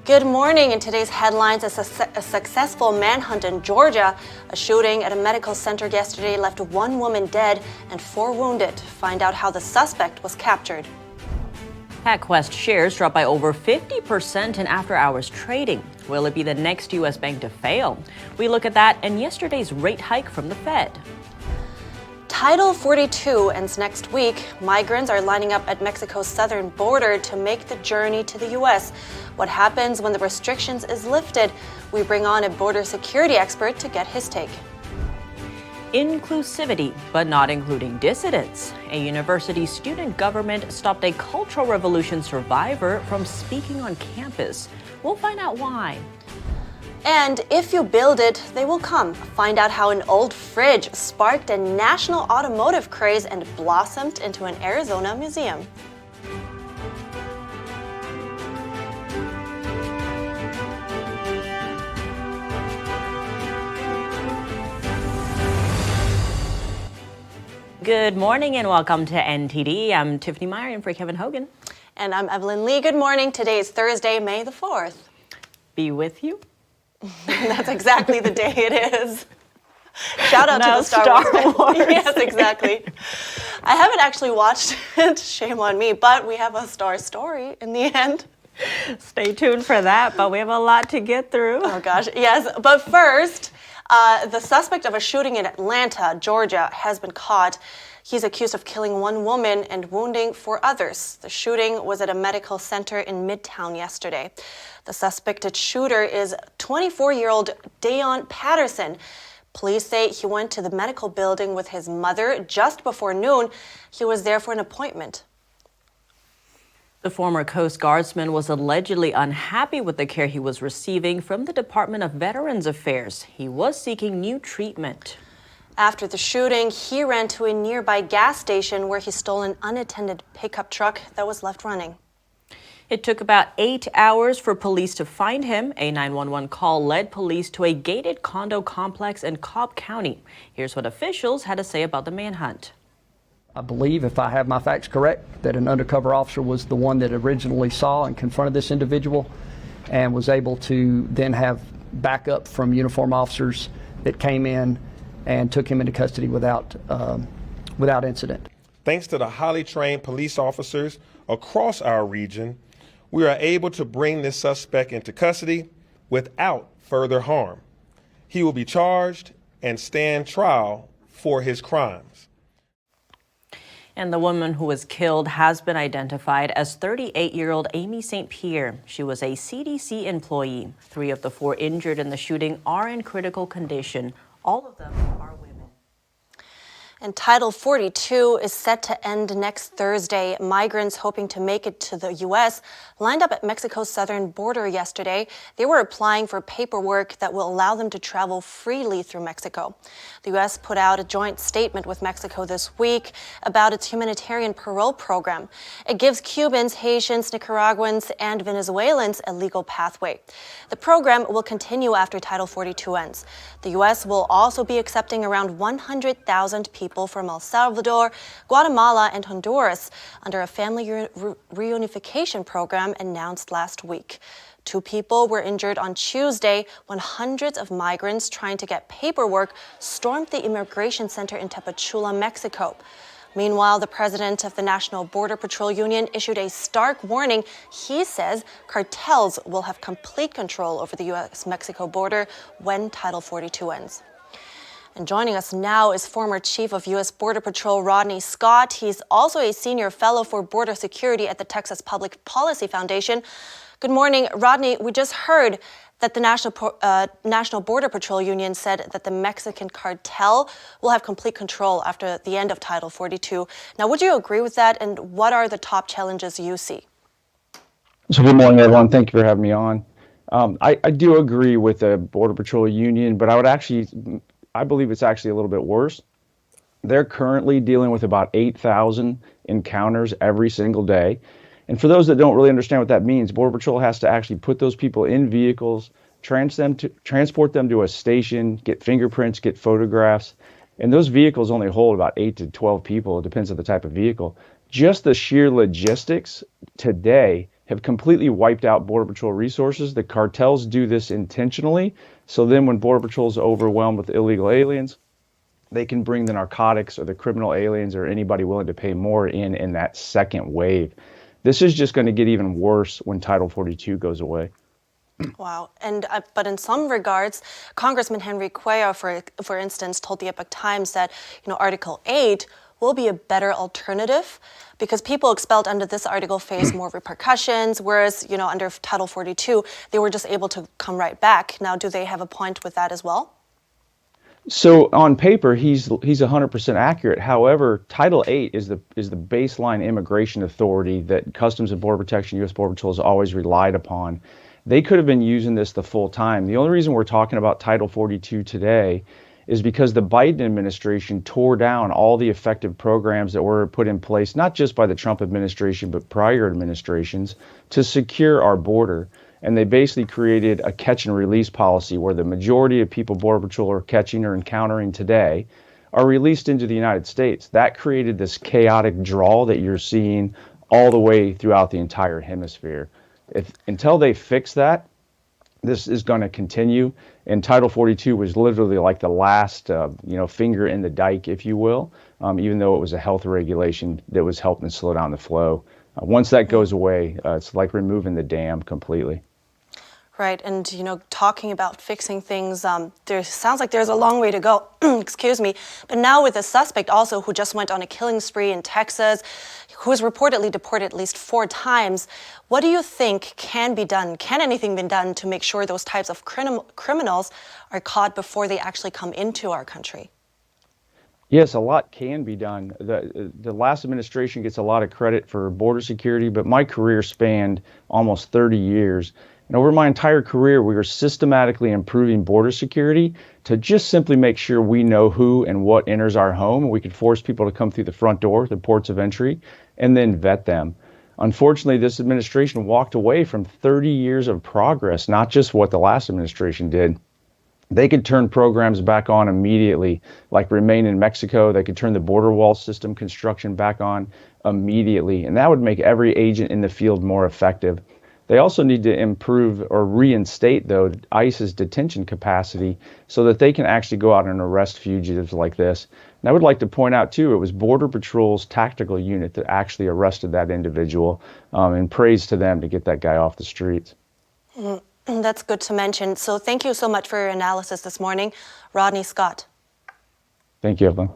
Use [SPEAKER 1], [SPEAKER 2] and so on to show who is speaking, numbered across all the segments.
[SPEAKER 1] Good morning. In today's headlines, a successful manhunt in Georgia. A shooting at a medical center yesterday left one woman dead and 4 wounded. Find out how the suspect was captured.
[SPEAKER 2] PacWest shares dropped by over 50% in after-hours trading. Will it be the next U.S. bank to fail? We look at that and yesterday's rate hike from the Fed.
[SPEAKER 1] Title 42 ends next week. Migrants are lining up at Mexico's southern border to make the journey to the U.S. What happens when the restrictions is lifted? We bring on a border security expert to get his take.
[SPEAKER 2] Inclusivity, but not including dissidents. A university student government stopped a Cultural Revolution survivor from speaking on campus. We'll find out why.
[SPEAKER 1] And if you build it, they will come. Find out how an old fridge sparked a national automotive craze and blossomed into an Arizona museum.
[SPEAKER 2] Good morning and welcome to NTD. I'm Tiffany Meyer in for Kevin Hogan.
[SPEAKER 1] And I'm Evelyn Lee. Good morning. Today is Thursday, May the 4th.
[SPEAKER 2] Be with you.
[SPEAKER 1] That's exactly the day it is. Shout out to the Star Wars. Yes, exactly. I haven't actually watched it, shame on me, but we have a star story in the end.
[SPEAKER 2] Stay tuned for that, but we have a lot to get through.
[SPEAKER 1] Oh gosh, yes. But first, the suspect of a shooting in Atlanta, Georgia, has been caught. He's accused of killing 1 woman and wounding 4 others. The shooting was at a medical center in Midtown yesterday. The suspected shooter is 24-year-old Dayon Patterson. Police say he went to the medical building with his mother just before noon. He was there for an appointment.
[SPEAKER 2] The former Coast Guardsman was allegedly unhappy with the care he was receiving from the Department of Veterans Affairs. He was seeking new treatment.
[SPEAKER 1] After the shooting, he ran to a nearby gas station where he stole an unattended pickup truck that was left running.
[SPEAKER 2] It took about 8 hours for police to find him. A 911 call led police to a gated condo complex in Cobb County. Here's what officials had to say about the manhunt.
[SPEAKER 3] I believe, if I have my facts correct, that an undercover officer was the one that originally saw and confronted this individual and was able to then have backup from uniformed officers that came in and took him into custody without incident.
[SPEAKER 4] Thanks to the highly trained police officers across our region, we are able to bring this suspect into custody without further harm. He will be charged and stand trial for his crimes.
[SPEAKER 2] And the woman who was killed has been identified as 38-year-old Amy St. Pierre. She was a CDC employee. 3 of the 4 injured in the shooting are in critical condition. All of them are women.
[SPEAKER 1] And Title 42 is set to end next Thursday. Migrants hoping to make it to the U.S. lined up at Mexico's southern border yesterday. They were applying for paperwork that will allow them to travel freely through Mexico. The U.S. put out a joint statement with Mexico this week about its humanitarian parole program. It gives Cubans, Haitians, Nicaraguans, and Venezuelans a legal pathway. The program will continue after Title 42 ends. The U.S. will also be accepting around 100,000 people from El Salvador, Guatemala, and Honduras under a family reunification program announced last week. 2 people were injured on Tuesday when hundreds of migrants trying to get paperwork stormed the immigration center in Tapachula, Mexico. Meanwhile, the president of the National Border Patrol Union issued a stark warning. He says cartels will have complete control over the U.S.-Mexico border when Title 42 ends. And joining us now is former Chief of U.S. Border Patrol Rodney Scott. He's also a senior fellow for border security at the Texas Public Policy Foundation. Good morning, Rodney. We just heard that the National Border Patrol Union said that the Mexican cartel will have complete control after the end of Title 42. Now, would you agree with that? And what are the top challenges you see?
[SPEAKER 5] So good morning, everyone. Thank you for having me on. I do agree with the Border Patrol Union, but I believe it's actually a little bit worse. They're currently dealing with about 8,000 encounters every single day. And for those that don't really understand what that means, Border Patrol has to actually put those people in vehicles, transport them to a station, get fingerprints, get photographs. And those vehicles only hold about 8 to 12 people. It depends on the type of vehicle. Just the sheer logistics today have completely wiped out Border Patrol resources. The cartels do this intentionally. So then when Border Patrol is overwhelmed with illegal aliens, they can bring the narcotics or the criminal aliens or anybody willing to pay more in that second wave. This is just going to get even worse when Title 42 goes away.
[SPEAKER 1] Wow. And but in some regards, Congressman Henry Cuellar, for instance, told the Epoch Times that Article 8 will be a better alternative because people expelled under this article face more repercussions, whereas under Title 42 they were just able to come right back. Now, do they have a point with that as well?
[SPEAKER 5] So on paper, he's 100% accurate. However, Title 8 is the baseline immigration authority that Customs and Border Protection, U.S. Border Patrol has always relied upon. They could have been using this the full time. The only reason we're talking about Title 42 today is because the Biden administration tore down all the effective programs that were put in place, not just by the Trump administration, but prior administrations, to secure our border. And they basically created a catch and release policy where the majority of people Border Patrol are catching or encountering today are released into the United States. That created this chaotic draw that you're seeing all the way throughout the entire hemisphere. Until they fix that, this is going to continue. And Title 42 was literally like the last, finger in the dike, if you will, even though it was a health regulation that was helping slow down the flow. Once that goes away, it's like removing the dam completely.
[SPEAKER 1] Right, and talking about fixing things, there sounds like there's a long way to go. Excuse me. But now with a suspect also who just went on a killing spree in Texas, who was reportedly deported at least 4 times, what do you think can be done? Can anything be done to make sure those types of criminals are caught before they actually come into our country?
[SPEAKER 5] Yes, a lot can be done. The last administration gets a lot of credit for border security, but my career spanned almost 30 years. And over my entire career, we were systematically improving border security to just simply make sure we know who and what enters our home, and we could force people to come through the front door, the ports of entry, and then vet them. Unfortunately, this administration walked away from 30 years of progress, not just what the last administration did. They could turn programs back on immediately, like Remain in Mexico. They could turn the border wall system construction back on immediately, and that would make every agent in the field more effective. They also need to improve or reinstate, though, ICE's detention capacity so that they can actually go out and arrest fugitives like this. And I would like to point out, too, it was Border Patrol's tactical unit that actually arrested that individual, and praise to them to get that guy off the streets.
[SPEAKER 1] That's good to mention. So thank you so much for your analysis this morning, Rodney Scott.
[SPEAKER 5] Thank you, Evelyn.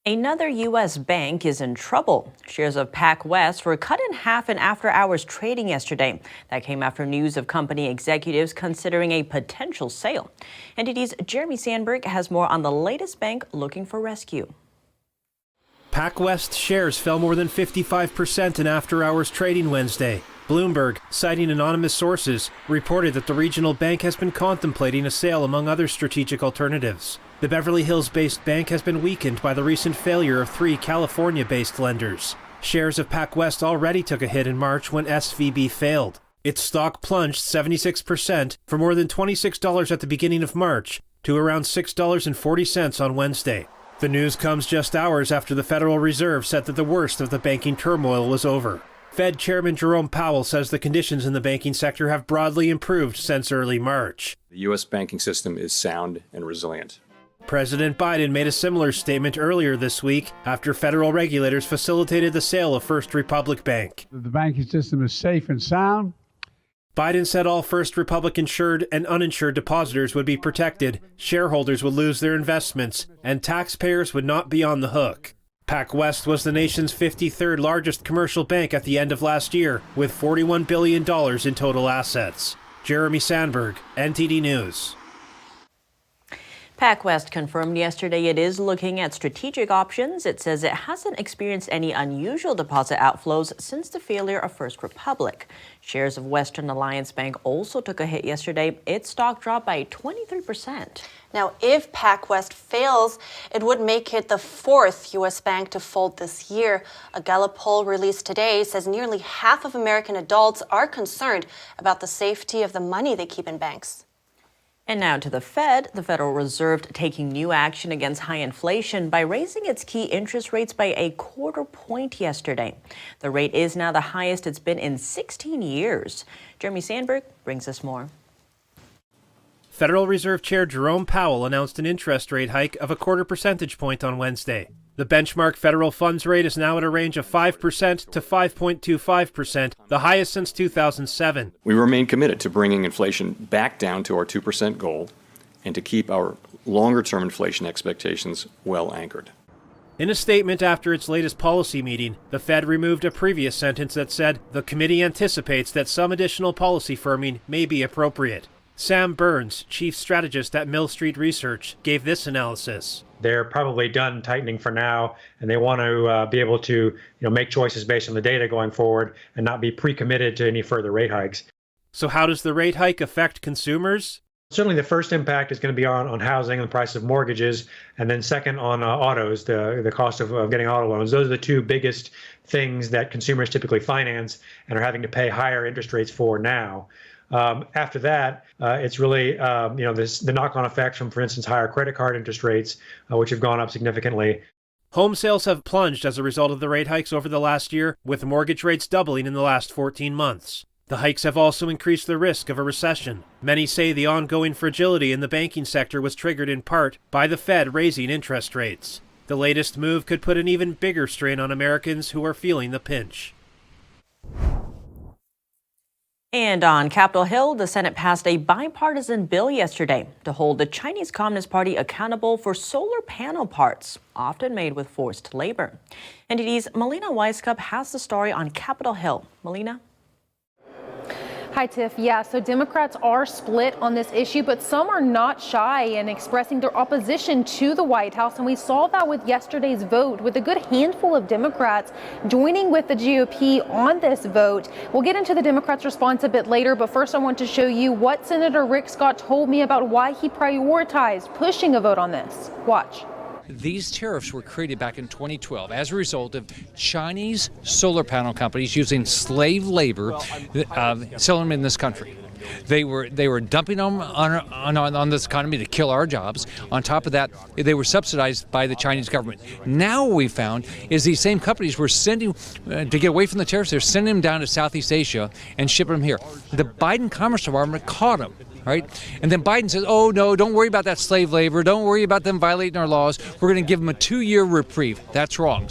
[SPEAKER 2] Another U.S. bank is in trouble. Shares of PacWest were cut in half in after-hours trading yesterday. That came after news of company executives considering a potential sale. NTD's Jeremy Sandberg has more on the latest bank looking for rescue.
[SPEAKER 6] PacWest shares fell more than 55% in after-hours trading Wednesday. Bloomberg, citing anonymous sources, reported that the regional bank has been contemplating a sale among other strategic alternatives. The Beverly Hills-based bank has been weakened by the recent failure of 3 California-based lenders. Shares of PacWest already took a hit in March when SVB failed. Its stock plunged 76% from more than $26 at the beginning of March to around $6.40 on Wednesday. The news comes just hours after the Federal Reserve said that the worst of the banking turmoil was over. Fed Chairman Jerome Powell says the conditions in the banking sector have broadly improved since early March.
[SPEAKER 7] The U.S. banking system is sound and resilient.
[SPEAKER 6] President Biden made a similar statement earlier this week after federal regulators facilitated the sale of First Republic Bank.
[SPEAKER 8] The banking system is safe and sound.
[SPEAKER 6] Biden said all First Republic insured and uninsured depositors would be protected, shareholders would lose their investments, and taxpayers would not be on the hook. PacWest was the nation's 53rd largest commercial bank at the end of last year, with $41 billion in total assets. Jeremy Sandberg, NTD News.
[SPEAKER 2] PacWest confirmed yesterday it is looking at strategic options. It says it hasn't experienced any unusual deposit outflows since the failure of First Republic. Shares of Western Alliance Bank also took a hit yesterday. Its stock dropped by 23%.
[SPEAKER 1] Now, if PacWest fails, it would make it the 4th U.S. bank to fold this year. A Gulp poll released today says nearly half of American adults are concerned about the safety of the money they keep in banks.
[SPEAKER 2] And now to the Fed. The Federal Reserve taking new action against high inflation by raising its key interest rates by a quarter point yesterday. The rate is now the highest it's been in 16 years. Jeremy Sandberg brings us more.
[SPEAKER 6] Federal Reserve Chair Jerome Powell announced an interest rate hike of a quarter percentage point on Wednesday. The benchmark federal funds rate is now at a range of 5% to 5.25%, the highest since 2007.
[SPEAKER 7] We remain committed to bringing inflation back down to our 2% goal and to keep our longer-term inflation expectations well anchored.
[SPEAKER 6] In a statement after its latest policy meeting, the Fed removed a previous sentence that said the committee anticipates that some additional policy firming may be appropriate. Sam Burns, chief strategist at Mill Street Research, gave this analysis.
[SPEAKER 9] They're probably done tightening for now, and they want to be able to make choices based on the data going forward and not be pre-committed to any further rate hikes.
[SPEAKER 6] So how does the rate hike affect consumers?
[SPEAKER 9] Certainly the first impact is going to be on housing and the price of mortgages, and then second on autos, the cost of getting auto loans. Those are the two biggest things that consumers typically finance and are having to pay higher interest rates for now. After that, it's really, the knock-on effects from, for instance, higher credit card interest rates, which have gone up significantly.
[SPEAKER 6] Home sales have plunged as a result of the rate hikes over the last year, with mortgage rates doubling in the last 14 months. The hikes have also increased the risk of a recession. Many say the ongoing fragility in the banking sector was triggered in part by the Fed raising interest rates. The latest move could put an even bigger strain on Americans who are feeling the pinch.
[SPEAKER 2] And on Capitol Hill, the Senate passed a bipartisan bill yesterday to hold the Chinese Communist Party accountable for solar panel parts, often made with forced labor. NTD's Melina Weiskup has the story on Capitol Hill. Melina?
[SPEAKER 10] Hi, Tiff. Yeah, so Democrats are split on this issue, but some are not shy in expressing their opposition to the White House. And we saw that with yesterday's vote, with a good handful of Democrats joining with the GOP on this vote. We'll get into the Democrats' response a bit later, but first I want to show you what Senator Rick Scott told me about why he prioritized pushing a vote on this. Watch.
[SPEAKER 11] These tariffs were created back in 2012 as a result of Chinese solar panel companies using slave labor, selling them in this country. They were dumping them on this economy to kill our jobs. On top of that, they were subsidized by the Chinese government. Now what we found is these same companies were sending, to get away from the tariffs, they're sending them down to Southeast Asia and shipping them here. The Biden Commerce Department caught them. Right? And then Biden says, oh, no, don't worry about that slave labor. Don't worry about them violating our laws. We're going to give them a 2-year reprieve. That's wrong.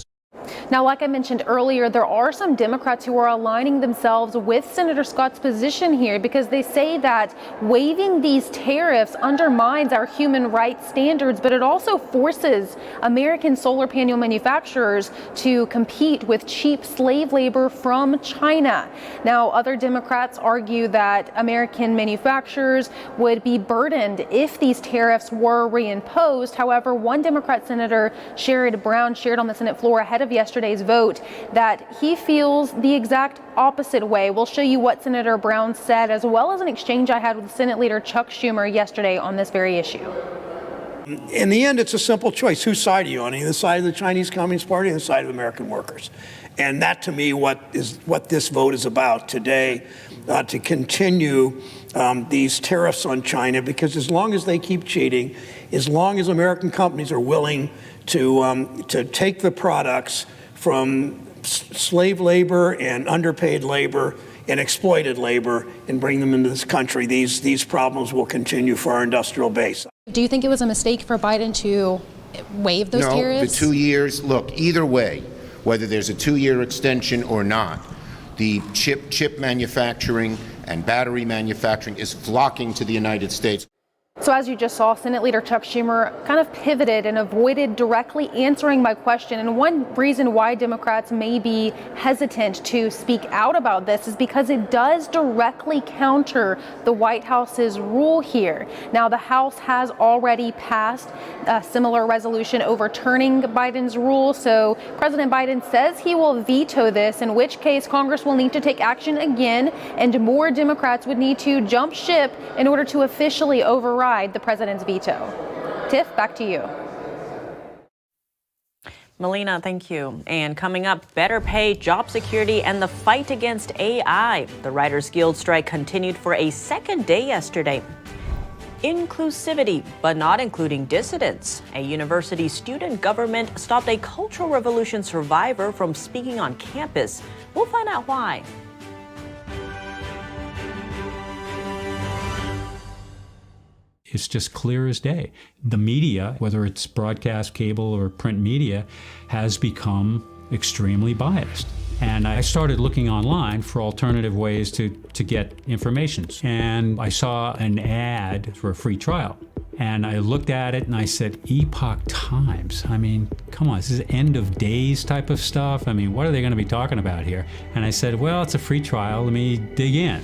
[SPEAKER 10] Now, like I mentioned earlier, there are some Democrats who are aligning themselves with Senator Scott's position here because they say that waiving these tariffs undermines our human rights standards, but it also forces American solar panel manufacturers to compete with cheap slave labor from China. Now, other Democrats argue that American manufacturers would be burdened if these tariffs were reimposed. However, one Democrat Senator, Sherrod Brown, shared on the Senate floor ahead of yesterday's vote that he feels the exact opposite way. We'll show you what Senator Brown said, as well as an exchange I had with Senate Leader Chuck Schumer yesterday on this very issue.
[SPEAKER 12] In the end, it's a simple choice. Whose side are you on? Are you the side of the Chinese Communist Party or the side of American workers? And that, to me, what this vote is about today, to continue these tariffs on China, because as long as they keep cheating, as long as American companies are willing to take the products from slave labor and underpaid labor and exploited labor and bring them into this country, these problems will continue for our industrial base.
[SPEAKER 13] Do you think it was a mistake for Biden to waive those tariffs?
[SPEAKER 14] No, the 2 years, look, either way, whether there's a 2-year extension or not, the chip manufacturing and battery manufacturing is flocking to the United States.
[SPEAKER 10] So as you just saw, Senate Leader Chuck Schumer kind of pivoted and avoided directly answering my question. And one reason why Democrats may be hesitant to speak out about this is because it does directly counter the White House's rule here. Now, the House has already passed a similar resolution overturning Biden's rule. So President Biden says he will veto this, in which case Congress will need to take action again, and more Democrats would need to jump ship in order to officially override the president's veto. Tiff, back to you.
[SPEAKER 2] Melina, thank you. And coming up, better pay, job security, and the fight against AI. The Writers Guild strike continued for a second day yesterday. Inclusivity, but not including dissidents. A university student government stopped a Cultural Revolution survivor from speaking on campus. We'll find out why.
[SPEAKER 15] It's just clear as day. The media, whether it's broadcast, cable, or print media, has become extremely biased. And I started looking online for alternative ways to get information. And I saw an ad for a free trial. And I looked at it and I said, Epoch Times. I mean, come on, this is end of days type of stuff. I mean, what are they going to be talking about here? And I said, well, it's a free trial. Let me dig in.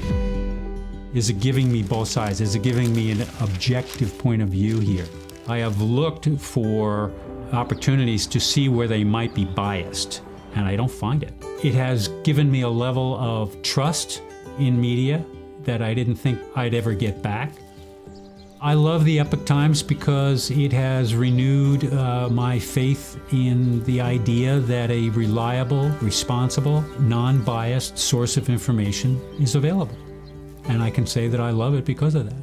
[SPEAKER 15] Is it giving me both sides? Is it giving me an objective point of view here? I have looked for opportunities to see where they might be biased, and I don't find it. It has given me a level of trust in media that I didn't think I'd ever get back. I love the Epoch Times because it has renewed my faith in the idea that a reliable, responsible, non-biased source of information is available. And I can say that I love it because of that.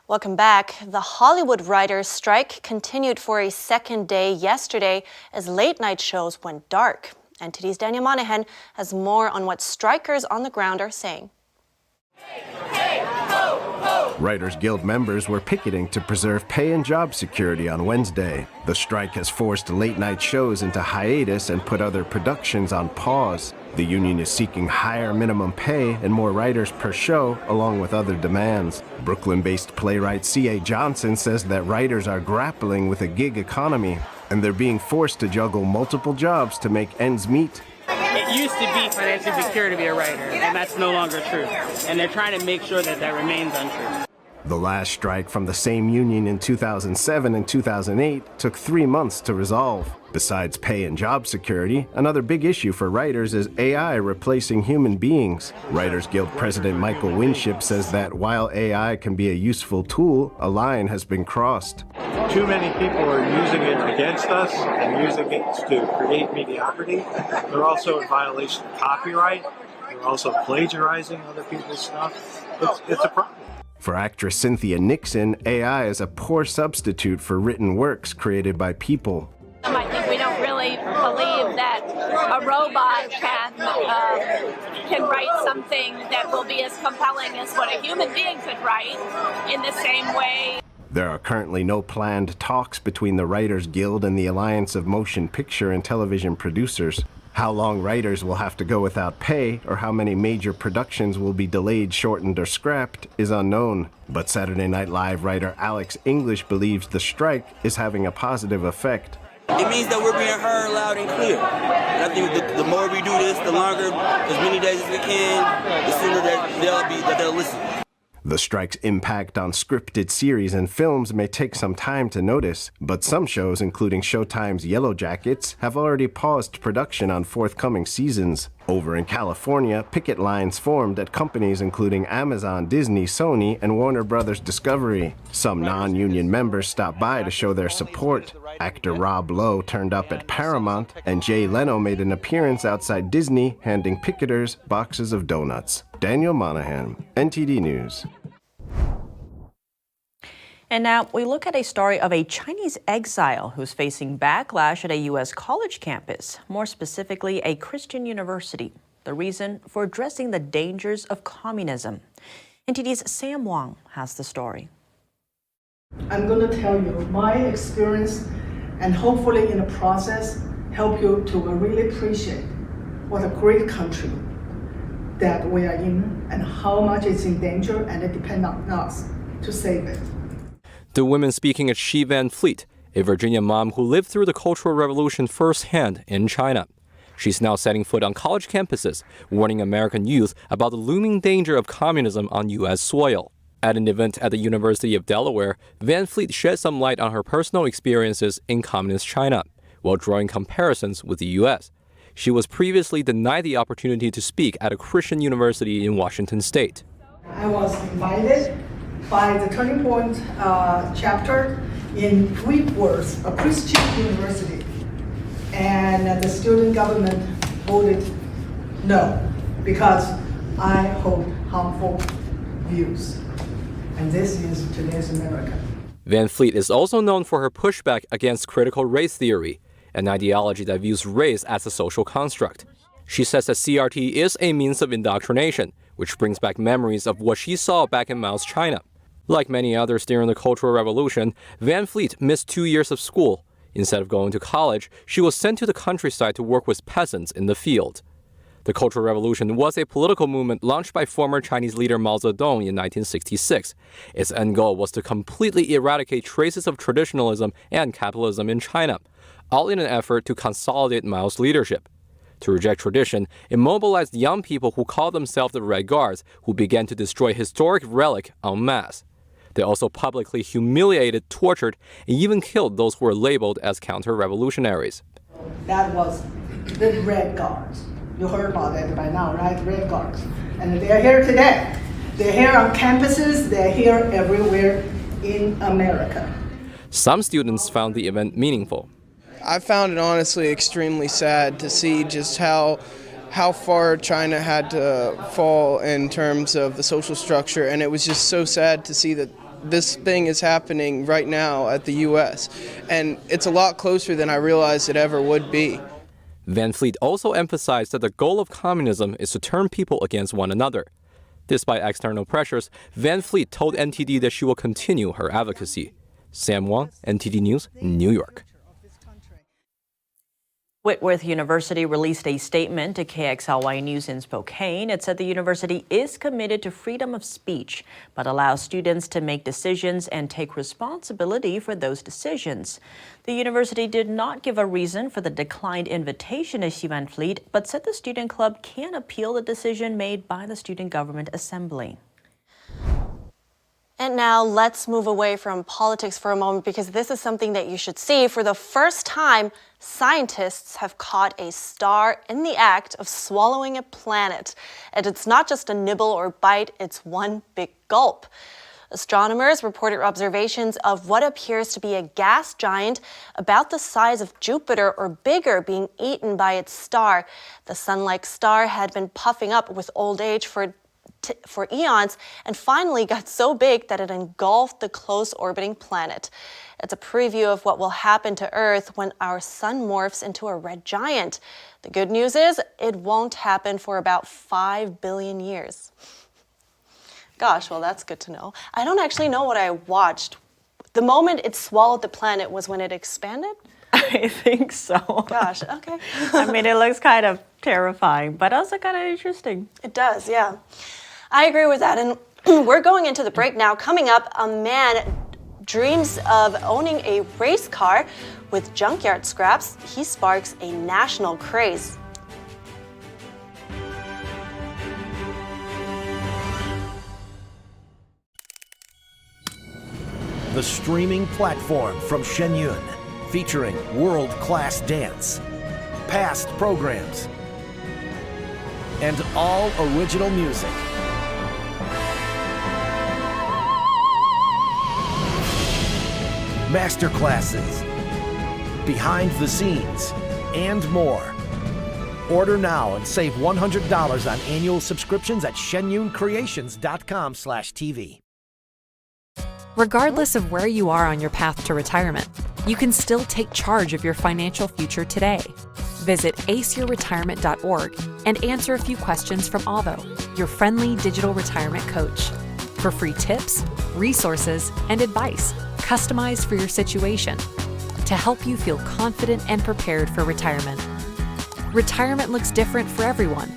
[SPEAKER 1] Welcome back. The Hollywood writers' strike continued for a second day yesterday as late-night shows went dark. NTD's Daniel Monahan has more on what strikers on the ground are saying.
[SPEAKER 16] Writers Guild members were picketing to preserve pay and job security on Wednesday. The strike has forced late-night shows into hiatus and put other productions on pause. The union is seeking higher minimum pay and more writers per show, along with other demands. Brooklyn-based playwright C.A. Johnson says that writers are grappling with a gig economy, and they're being forced to juggle multiple jobs to make ends meet.
[SPEAKER 17] It used to be financially secure to be a writer, and that's no longer true. And they're trying to make sure that that remains untrue.
[SPEAKER 16] The last strike from the same union in 2007 and 2008 took 3 months to resolve. Besides pay and job security, another big issue for writers is AI replacing human beings. Writers Guild President Michael Winship says that while AI can be a useful tool, a line has been crossed.
[SPEAKER 18] Too many people are using it against us and using it to create mediocrity. They're also in violation of copyright. They're also plagiarizing other people's stuff. It's a problem.
[SPEAKER 16] For actress Cynthia Nixon, AI is a poor substitute for written works created by people.
[SPEAKER 19] I think we don't really believe that a robot can write something that will be as compelling as what a human being could write in the same way.
[SPEAKER 16] There are currently no planned talks between the Writers Guild and the Alliance of Motion Picture and Television Producers. How long writers will have to go without pay or how many major productions will be delayed, shortened, or scrapped is unknown. But Saturday Night Live writer Alex English believes the strike is having a positive effect.
[SPEAKER 20] It means that we're being heard loud and clear. And I think the more we do this, the longer, as many days as we can, the sooner that they'll listen.
[SPEAKER 16] The strike's impact on scripted series and films may take some time to notice, but some shows, including Showtime's Yellow Jackets, have already paused production on forthcoming seasons. Over in California, picket lines formed at companies including Amazon, Disney, Sony, and Warner Brothers Discovery. Some non-union members stopped by to show their support. Actor Rob Lowe turned up at Paramount, and Jay Leno made an appearance outside Disney, handing picketers boxes of donuts. Daniel Monahan, NTD News.
[SPEAKER 2] And now we look at a story of a Chinese exile who's facing backlash at a U.S. college campus, more specifically a Christian university. The reason for addressing the dangers of communism. NTD's Sam Wong has the story.
[SPEAKER 21] I'm going to tell you my experience and hopefully in the process help you to really appreciate what a great country that we are in and how much it's in danger, and it depends on us to save it.
[SPEAKER 22] The woman speaking is Shi Van Fleet, a Virginia mom who lived through the Cultural Revolution firsthand in China. She's now setting foot on college campuses, warning American youth about the looming danger of communism on U.S. soil. At an event at the University of Delaware, Van Fleet shed some light on her personal experiences in communist China, while drawing comparisons with the U.S. She was previously denied the opportunity to speak at a Christian university in Washington state.
[SPEAKER 21] I was invited by the Turning Point chapter in Greek words, a Christian university. And the student government voted no because I hold harmful views. And this is today's America.
[SPEAKER 22] Van Fleet is also known for her pushback against critical race theory, an ideology that views race as a social construct. She says that CRT is a means of indoctrination, which brings back memories of what she saw back in Mao's China. Like many others during the Cultural Revolution, Van Fleet missed 2 years of school. Instead of going to college, she was sent to the countryside to work with peasants in the field. The Cultural Revolution was a political movement launched by former Chinese leader Mao Zedong in 1966. Its end goal was to completely eradicate traces of traditionalism and capitalism in China, all in an effort to consolidate Mao's leadership. To reject tradition, it mobilized young people who called themselves the Red Guards, who began to destroy historic relic en masse. They also publicly humiliated, tortured, and even killed those who were labeled as counter-revolutionaries.
[SPEAKER 21] That was the Red Guards. You heard about it by now, right? Red Guards. And they're here today. They're here on campuses. They're here everywhere in America.
[SPEAKER 22] Some students found the event meaningful.
[SPEAKER 3] I found it honestly extremely sad to see just how far China had to fall in terms of the social structure, and it was just so sad to see that this thing is happening right now at the U.S., and it's a lot closer than I realized it ever would be.
[SPEAKER 22] Van Fleet also emphasized that the goal of communism is to turn people against one another. Despite external pressures, Van Fleet told NTD that she will continue her advocacy. Sam Wong, NTD News, New York.
[SPEAKER 2] Whitworth University released a statement to KXLY News in Spokane. It said the university is committed to freedom of speech, but allows students to make decisions and take responsibility for those decisions. The university did not give a reason for the declined invitation to Van Fleet, but said the student club can appeal the decision made by the Student Government Assembly.
[SPEAKER 1] And now let's move away from politics for a moment, because this is something that you should see. For the first time, scientists have caught a star in the act of swallowing a planet. And it's not just a nibble or bite, it's one big gulp. Astronomers reported observations of what appears to be a gas giant about the size of Jupiter or bigger being eaten by its star. The sun-like star had been puffing up with old age for eons and finally got so big that it engulfed the close-orbiting planet. It's a preview of what will happen to Earth when our sun morphs into a red giant. The good news is it won't happen for about 5 billion years. Gosh, well, that's good to know. I don't actually know what I watched. The moment it swallowed the planet was when it expanded?
[SPEAKER 2] I think so.
[SPEAKER 1] Gosh, okay.
[SPEAKER 2] I mean, it looks kind of terrifying, but also kind of interesting.
[SPEAKER 1] It does, yeah. I agree with that. And we're going into the break now. Coming up, a man dreams of owning a race car with junkyard scraps. He sparks a national craze.
[SPEAKER 4] The streaming platform from Shenyun, featuring world-class dance, past programs, and all original music. Masterclasses, behind the scenes, and more. Order now and save $100 on annual subscriptions at shenyuncreations.com/TV.
[SPEAKER 23] Regardless of where you are on your path to retirement, you can still take charge of your financial future today. Visit aceyourretirement.org and answer a few questions from Avo, your friendly digital retirement coach, for free tips, resources, and advice customized for your situation to help you feel confident and prepared for retirement. Retirement looks different for everyone.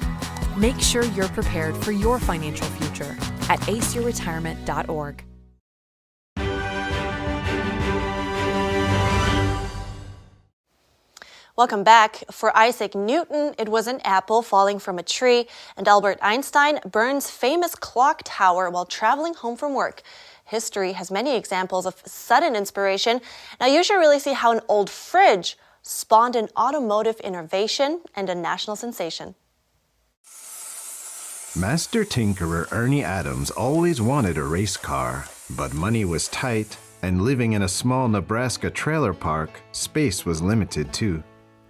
[SPEAKER 23] Make sure you're prepared for your financial future at aceyourretirement.org.
[SPEAKER 1] Welcome back. For Isaac Newton, it was an apple falling from a tree, and Albert Einstein burns famous clock tower while traveling home from work. History has many examples of sudden inspiration. Now you should really see how an old fridge spawned an automotive innovation and a national sensation.
[SPEAKER 16] Master tinkerer Ernie Adams always wanted a race car, but money was tight, and living in a small Nebraska trailer park, space was limited too.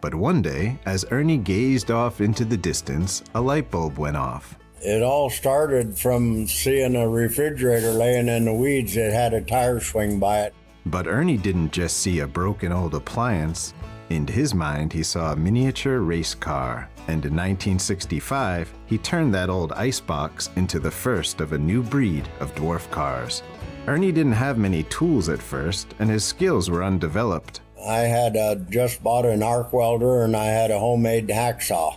[SPEAKER 16] But one day, as Ernie gazed off into the distance, a light bulb went off.
[SPEAKER 5] It all started from seeing a refrigerator laying in the weeds that had a tire swing by it.
[SPEAKER 16] But Ernie didn't just see a broken old appliance. In his mind, he saw a miniature race car. And in 1965, he turned that old icebox into the first of a new breed of dwarf cars. Ernie didn't have many tools at first, and his skills were undeveloped.
[SPEAKER 5] I had just bought an arc welder, and I had a homemade hacksaw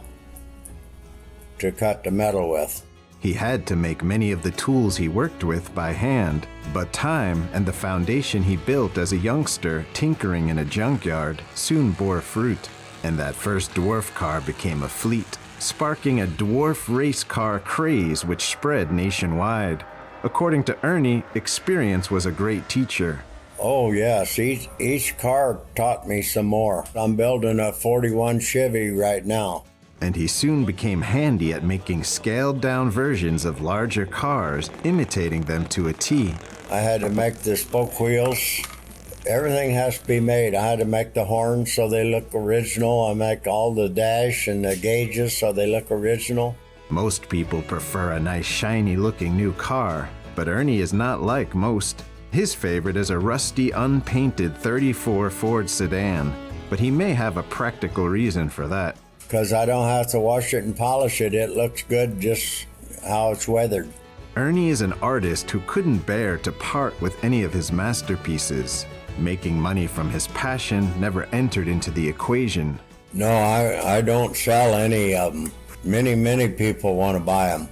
[SPEAKER 5] to cut the metal with.
[SPEAKER 16] He had to make many of the tools he worked with by hand, but time and the foundation he built as a youngster tinkering in a junkyard soon bore fruit, and that first dwarf car became a fleet, sparking a dwarf race car craze which spread nationwide. According to Ernie, experience was a great teacher.
[SPEAKER 5] Oh yes, each car taught me some more. I'm building a 41 Chevy right now.
[SPEAKER 16] And he soon became handy at making scaled-down versions of larger cars, imitating them to a T.
[SPEAKER 5] I had to make the spoke wheels. Everything has to be made. I had to make the horns so they look original. I make all the dash and the gauges so they look original.
[SPEAKER 16] Most people prefer a nice shiny-looking new car, but Ernie is not like most. His favorite is a rusty, unpainted 34 Ford sedan, but he may have a practical reason for that.
[SPEAKER 5] Because I don't have to wash it and polish it. It looks good just how it's weathered.
[SPEAKER 16] Ernie is an artist who couldn't bear to part with any of his masterpieces. Making money from his passion never entered into the equation.
[SPEAKER 5] No, I don't sell any of them. Many people want to buy them.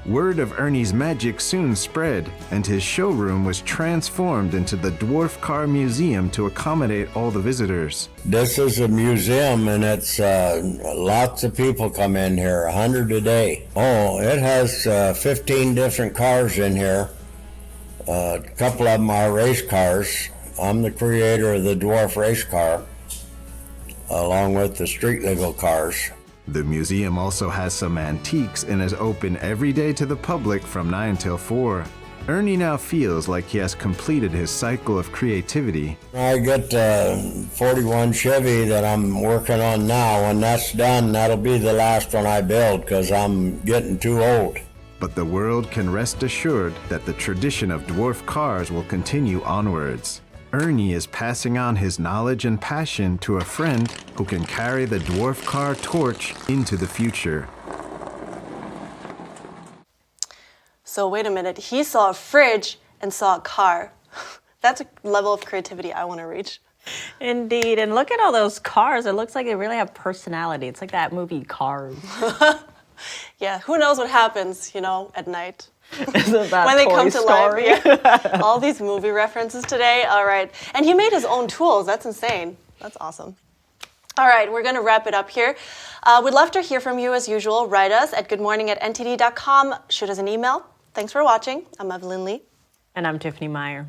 [SPEAKER 16] Word of Ernie's magic soon spread, and his showroom was transformed into the Dwarf Car Museum to accommodate all the visitors.
[SPEAKER 5] This is a museum, and it's lots of people come in here, 100 a day. Oh, it has 15 different cars in here. A couple of them are race cars. I'm the creator of the Dwarf race car, along with the street legal cars.
[SPEAKER 16] The museum also has some antiques and is open every day to the public from 9 till 4. Ernie now feels like he has completed his cycle of creativity.
[SPEAKER 5] I got the 41 Chevy that I'm working on now. When that's done, that'll be the last one I build because I'm getting too old.
[SPEAKER 16] But the world can rest assured that the tradition of dwarf cars will continue onwards. Ernie is passing on his knowledge and passion to a friend who can carry the dwarf car torch into the future.
[SPEAKER 1] So wait a minute, he saw a fridge and saw a car. That's a level of creativity I want to reach.
[SPEAKER 2] Indeed, and look at all those cars. It looks like they really have personality. It's like that movie Cars.
[SPEAKER 1] Yeah, who knows what happens, at night.
[SPEAKER 2] Isn't that
[SPEAKER 1] when they
[SPEAKER 2] Toy
[SPEAKER 1] come to
[SPEAKER 2] Story?
[SPEAKER 1] life. Yeah. All these movie references today. All right. And he made his own tools. That's insane. That's awesome. All right, we're going to wrap it up here. We'd love to hear from you as usual. Write us at goodmorning@ntd.com. Shoot us an email. Thanks for watching. I'm Evelyn Lee.
[SPEAKER 2] And I'm Tiffany Meyer.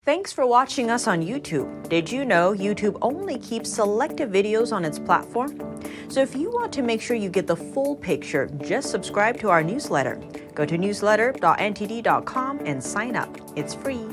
[SPEAKER 2] Thanks for watching us on YouTube. Did you know YouTube only keeps selective videos on its platform? So if you want to make sure you get the full picture, just subscribe to our newsletter. Go to newsletter.ntd.com and sign up. It's free.